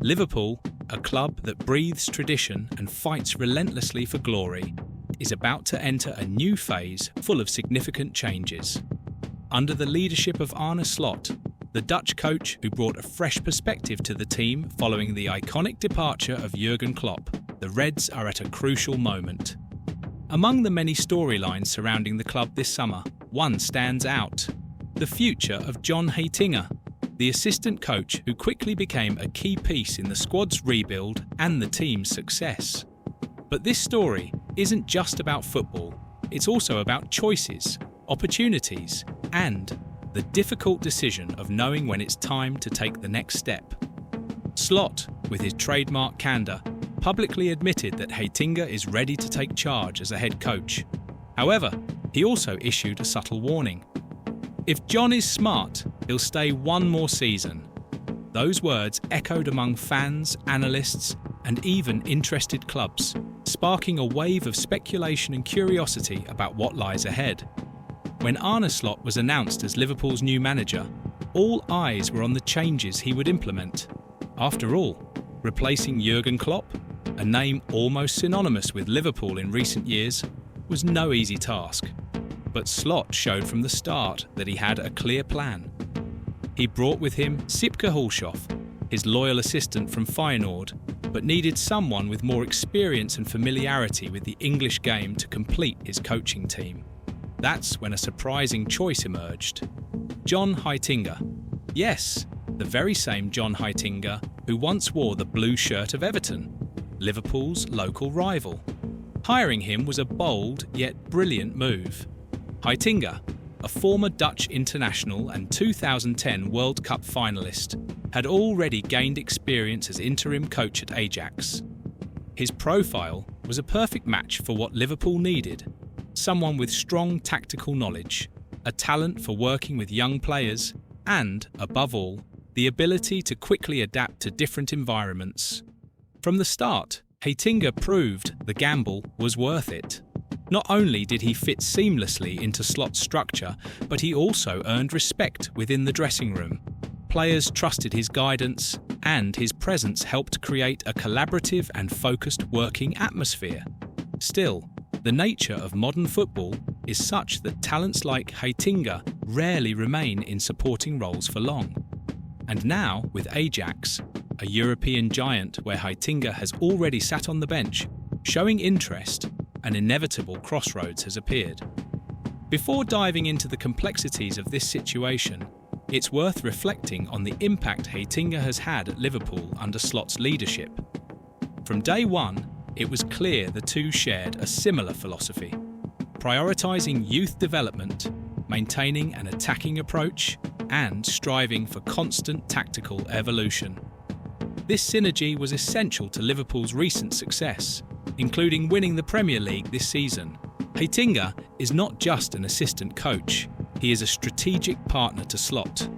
Liverpool, a club that breathes tradition and fights relentlessly for glory, is about to enter a new phase full of significant changes. Under the leadership of Arne Slot, the Dutch coach who brought a fresh perspective to the team following the iconic departure of Jurgen Klopp, the Reds are at a crucial moment. Among the many storylines surrounding the club this summer, one stands out: the future of John Heitinga, the assistant coach who quickly became a key piece in the squad's rebuild and the team's success. But this story isn't just about football, it's also about choices, opportunities, and the difficult decision of knowing when it's time to take the next step. Slot, with his trademark candour, publicly admitted that Heitinga is ready to take charge as a head coach. However, he also issued a subtle warning. If John is smart, he'll stay one more season. Those words echoed among fans, analysts, and even interested clubs, sparking a wave of speculation and curiosity about what lies ahead. When Arne Slot was announced as Liverpool's new manager, all eyes were on the changes he would implement. After all, replacing Jurgen Klopp, a name almost synonymous with Liverpool in recent years, was no easy task. But Slot showed from the start that he had a clear plan. He brought with him Sipke Hulshoff, his loyal assistant from Feyenoord, but needed someone with more experience and familiarity with the English game to complete his coaching team. That's when a surprising choice emerged: John Heitinga. Yes, the very same John Heitinga who once wore the blue shirt of Everton, Liverpool's local rival. Hiring him was a bold yet brilliant move. Heitinga, a former Dutch international and 2010 World Cup finalist, had already gained experience as interim coach at Ajax. His profile was a perfect match for what Liverpool needed: someone with strong tactical knowledge, a talent for working with young players, and, above all, the ability to quickly adapt to different environments. From the start, Heitinga proved the gamble was worth it. Not only did he fit seamlessly into Slot's structure, but he also earned respect within the dressing room. Players trusted his guidance, and his presence helped create a collaborative and focused working atmosphere. Still, the nature of modern football is such that talents like Heitinga rarely remain in supporting roles for long. And now, with Ajax, a European giant where Heitinga has already sat on the bench, showing interest, an inevitable crossroads has appeared. Before diving into the complexities of this situation, it's worth reflecting on the impact Heitinga has had at Liverpool under Slot's leadership. From day one, it was clear the two shared a similar philosophy: prioritising youth development, maintaining an attacking approach, and striving for constant tactical evolution. This synergy was essential to Liverpool's recent success, including winning the Premier League this season. Heitinga is not just an assistant coach, he is a strategic partner to Slot.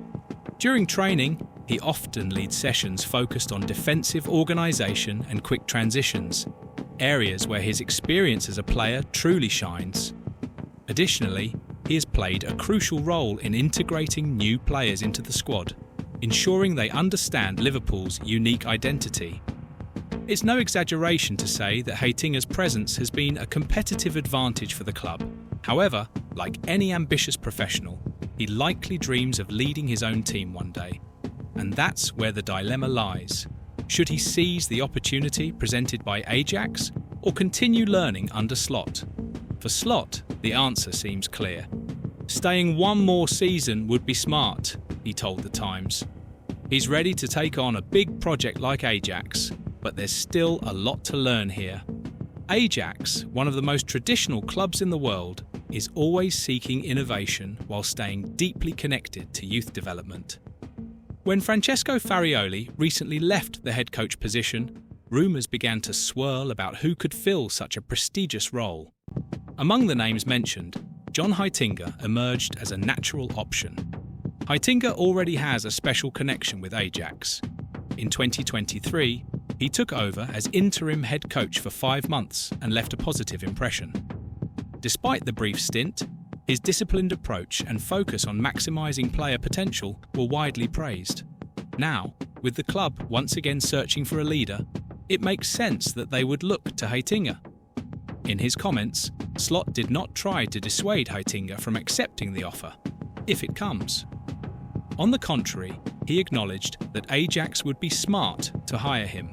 During training, he often leads sessions focused on defensive organisation and quick transitions, areas where his experience as a player truly shines. Additionally, he has played a crucial role in integrating new players into the squad, ensuring they understand Liverpool's unique identity. It's no exaggeration to say that Heitinga's presence has been a competitive advantage for the club. However, like any ambitious professional, he likely dreams of leading his own team one day. And that's where the dilemma lies. Should he seize the opportunity presented by Ajax or continue learning under Slot? For Slot, the answer seems clear. Staying one more season would be smart, he told The Times. He's ready to take on a big project like Ajax, but there's still a lot to learn here. Ajax, one of the most traditional clubs in the world, is always seeking innovation while staying deeply connected to youth development. When Francesco Farioli recently left the head coach position, rumours began to swirl about who could fill such a prestigious role. Among the names mentioned, John Heitinga emerged as a natural option. Heitinga already has a special connection with Ajax. In 2023, he took over as interim head coach for 5 months and left a positive impression. Despite the brief stint, his disciplined approach and focus on maximising player potential were widely praised. Now, with the club once again searching for a leader, it makes sense that they would look to Heitinga. In his comments, Slot did not try to dissuade Heitinga from accepting the offer, if it comes. On the contrary, he acknowledged that Ajax would be smart to hire him.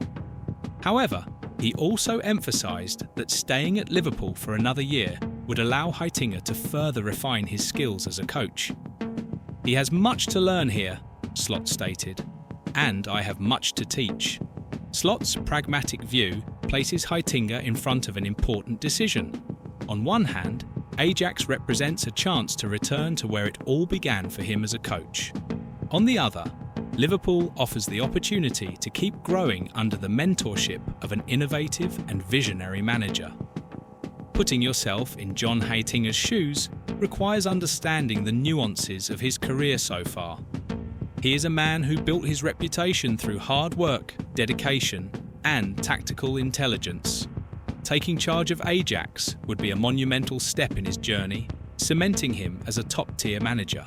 However, he also emphasised that staying at Liverpool for another year would allow Heitinga to further refine his skills as a coach. "He has much to learn here," Slot stated, "and I have much to teach." Slot's pragmatic view places Heitinga in front of an important decision. On one hand, Ajax represents a chance to return to where it all began for him as a coach. On the other, Liverpool offers the opportunity to keep growing under the mentorship of an innovative and visionary manager. Putting yourself in John Heitinga's shoes requires understanding the nuances of his career so far. He is a man who built his reputation through hard work, dedication, and tactical intelligence. Taking charge of Ajax would be a monumental step in his journey, cementing him as a top-tier manager.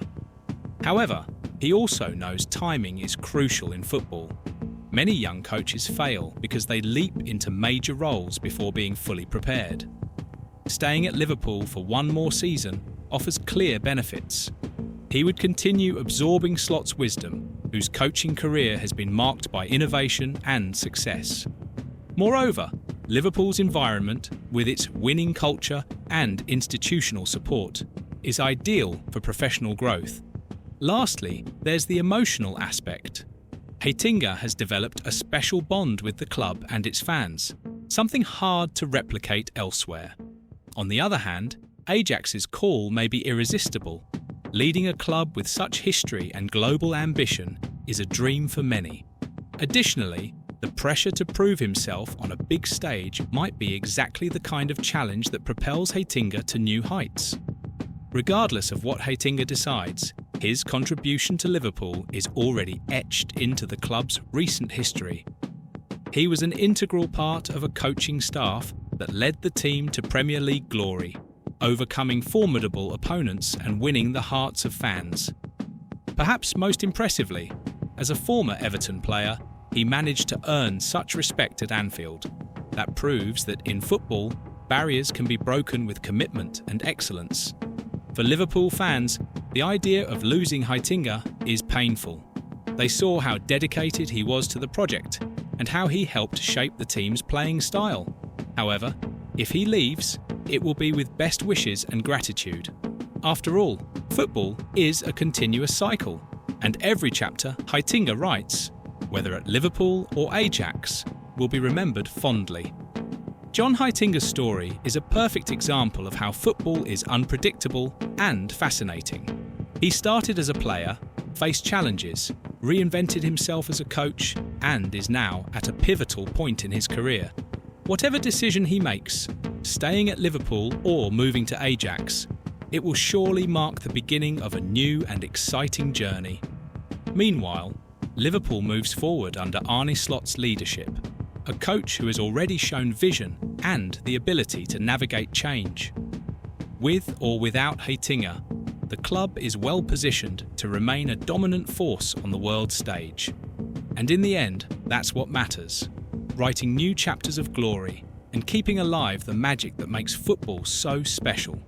However, he also knows timing is crucial in football. Many young coaches fail because they leap into major roles before being fully prepared. Staying at Liverpool for one more season offers clear benefits. He would continue absorbing Slot's wisdom, whose coaching career has been marked by innovation and success. Moreover, Liverpool's environment, with its winning culture and institutional support, is ideal for professional growth. Lastly, there's the emotional aspect. Heitinga has developed a special bond with the club and its fans, something hard to replicate elsewhere. On the other hand, Ajax's call may be irresistible. Leading a club with such history and global ambition is a dream for many. Additionally, the pressure to prove himself on a big stage might be exactly the kind of challenge that propels Heitinga to new heights. Regardless of what Heitinga decides, his contribution to Liverpool is already etched into the club's recent history. He was an integral part of a coaching staff that led the team to Premier League glory, overcoming formidable opponents and winning the hearts of fans. Perhaps most impressively, as a former Everton player, he managed to earn such respect at Anfield. That proves that in football, barriers can be broken with commitment and excellence. For Liverpool fans, the idea of losing Heitinga is painful. They saw how dedicated he was to the project and how he helped shape the team's playing style. However, if he leaves, it will be with best wishes and gratitude. After all, football is a continuous cycle, and every chapter Heitinga writes, whether at Liverpool or Ajax, will be remembered fondly. John Heitinga's story is a perfect example of how football is unpredictable and fascinating. He started as a player, faced challenges, reinvented himself as a coach, and is now at a pivotal point in his career. Whatever decision he makes, staying at Liverpool or moving to Ajax, it will surely mark the beginning of a new and exciting journey. Meanwhile, Liverpool moves forward under Arne Slot's leadership, a coach who has already shown vision and the ability to navigate change. With or without Heitinga, the club is well positioned to remain a dominant force on the world stage. And in the end, that's what matters, writing new chapters of glory and keeping alive the magic that makes football so special.